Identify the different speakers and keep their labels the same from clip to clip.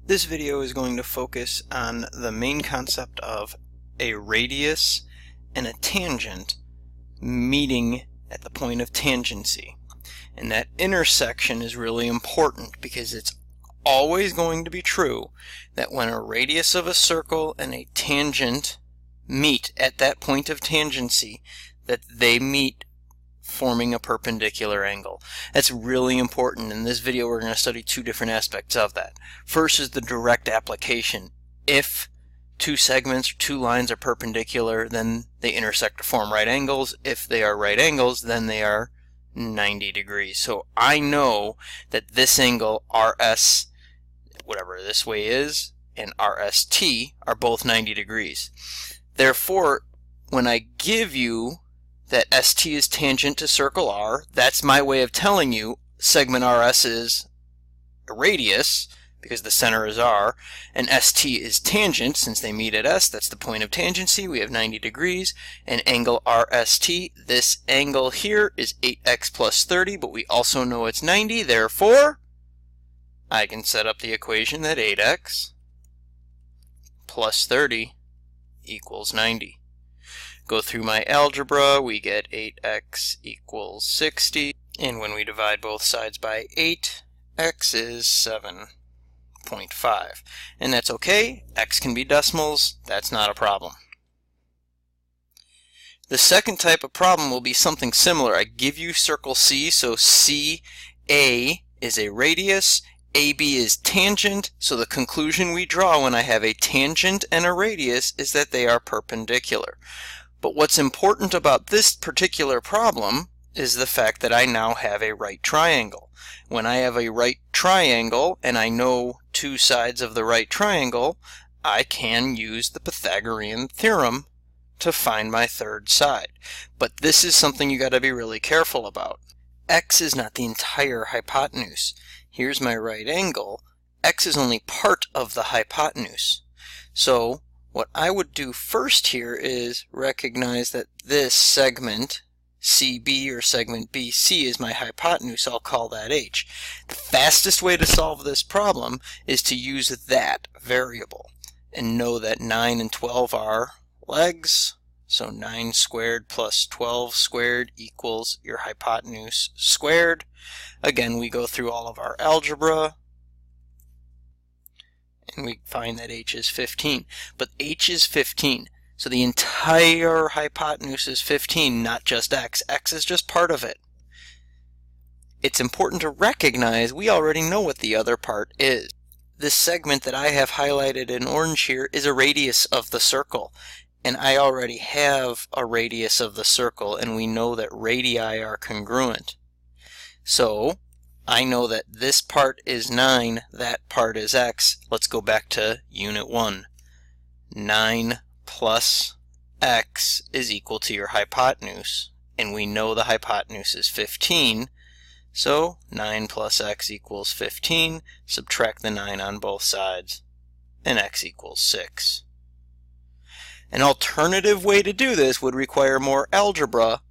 Speaker 1: This video is going to focus on the main concept of a radius and a tangent meeting at the point of tangency. And that intersection is really important because it's always going to be true that when a radius of a circle and a tangent meet at that point of tangency, that they meet forming a perpendicular angle. That's really important. In this video we're going to study two different aspects of that. First is the direct application. If two segments or two lines are perpendicular, then they intersect to form right angles. If they are right angles, then they are 90 degrees. So I know that this angle RS, whatever this way is, and RST are both 90 degrees. Therefore, when I give you that ST is tangent to circle R, that's my way of telling you segment RS is a radius, because the center is R, and ST is tangent, since they meet at S, that's the point of tangency, we have 90 degrees, and angle RST, this angle here is 8x plus 30, but we also know it's 90, therefore, I can set up the equation that 8x plus 30 equals 90. Go through my algebra, we get 8x equals 60, and when we divide both sides by 8, x is 7.5. And that's okay, x can be decimals, that's not a problem. The second type of problem will be something similar. I give you circle C, so CA is a radius, AB is tangent, so the conclusion we draw when I have a tangent and a radius is that they are perpendicular. But what's important about this particular problem is the fact that I now have a right triangle. When I have a right triangle and I know two sides of the right triangle, I can use the Pythagorean theorem to find my third side. But this is something you got to be really careful about. X is not the entire hypotenuse. Here's my right angle. X is only part of the hypotenuse. So what I would do first here is recognize that this segment CB or segment BC is my hypotenuse. I'll call that H. The fastest way to solve this problem is to use that variable and know that 9 and 12 are legs. So 9 squared plus 12 squared equals your hypotenuse squared. Again, we go through all of our algebra, and we find that H is 15. But H is 15, so the entire hypotenuse is 15, not just X. X is just part of it. It's important to recognize we already know what the other part is. This segment that I have highlighted in orange here is a radius of the circle. And I already have a radius of the circle, and we know that radii are congruent. So I know that this part is 9, that part is x. Let's go back to Unit 1. 9 plus x is equal to your hypotenuse, and we know the hypotenuse is 15, so 9 plus x equals 15. Subtract the 9 on both sides, and x equals 6. An alternative way to do this would require more algebra,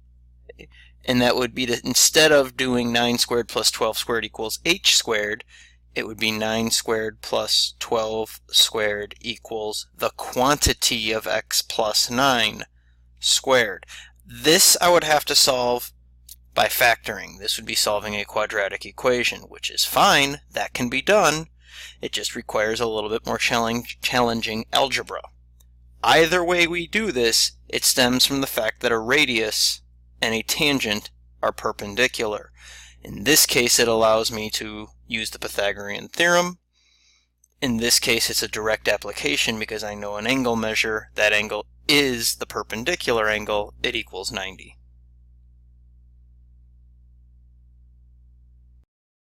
Speaker 1: and that would be to, instead of doing 9 squared plus 12 squared equals h squared, it would be 9 squared plus 12 squared equals the quantity of x plus 9 squared. This I would have to solve by factoring. This would be solving a quadratic equation, which is fine. That can be done. It just requires a little bit more challenging algebra. Either way we do this, it stems from the fact that a radius and a tangent are perpendicular. In this case, it allows me to use the Pythagorean theorem. In this case, it's a direct application because I know an angle measure. That angle is the perpendicular angle. It equals 90.